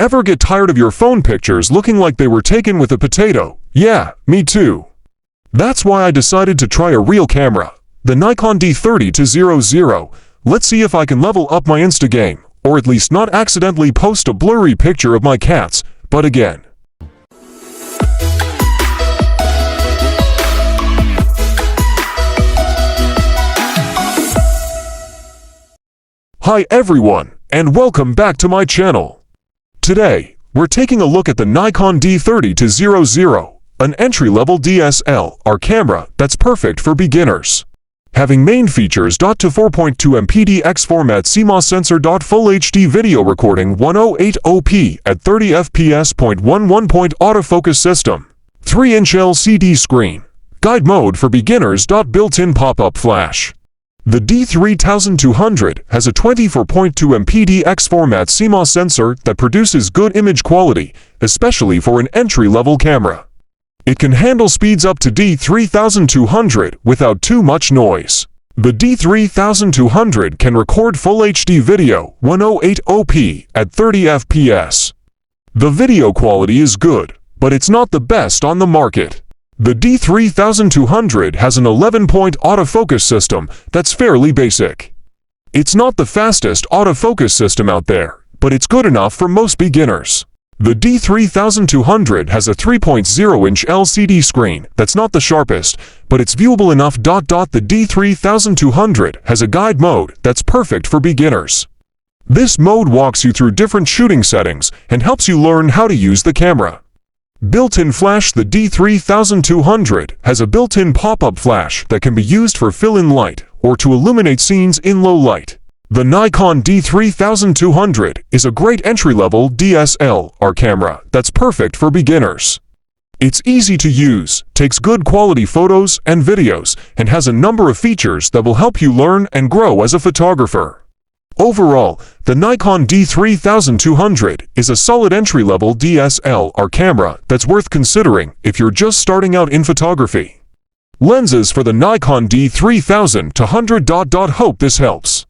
Ever get tired of your phone pictures looking like they were taken with a potato? Yeah, me too. That's why I decided to try a real camera, the Nikon D3200. Let's see if I can level up my Insta game, or at least not accidentally post a blurry picture of my cats, but again. Hi everyone, and welcome back to my channel. Today, we're taking a look at the Nikon D3200, an entry-level DSLR camera that's perfect for beginners. Having main features .to 4.2 PDX format CMOS sensor. Full HD video recording 1080p at 30 fps. 0.11 autofocus system. 3-inch LCD screen. Guide mode for beginners. Built-in pop-up flash. The D3200 has a 24.2 PDX format CMOS sensor that produces good image quality, especially for an entry-level camera. It can handle speeds up to D3200 without too much noise. The D3200 can record Full HD video 1080p at 30 fps. The video quality is good, but it's not the best on the market. The D3200 has an 11-point autofocus system that's fairly basic. It's not the fastest autofocus system out there, but it's good enough for most beginners. The D3200 has a 3.0-inch LCD screen that's not the sharpest, but it's viewable enough. The D3200 has a guide mode that's perfect for beginners. This mode walks you through different shooting settings and helps you learn how to use the camera. Built-in flash. The D3200 has a built-in pop-up flash that can be used for fill-in light or to illuminate scenes in low light. The Nikon D3200 is a great entry-level DSLR camera that's perfect for beginners. It's easy to use, takes good quality photos and videos, and has a number of features that will help you learn and grow as a photographer. Overall, the Nikon D3200 is a solid entry-level DSLR camera that's worth considering if you're just starting out in photography. Lenses for the Nikon D3200. Hope this helps.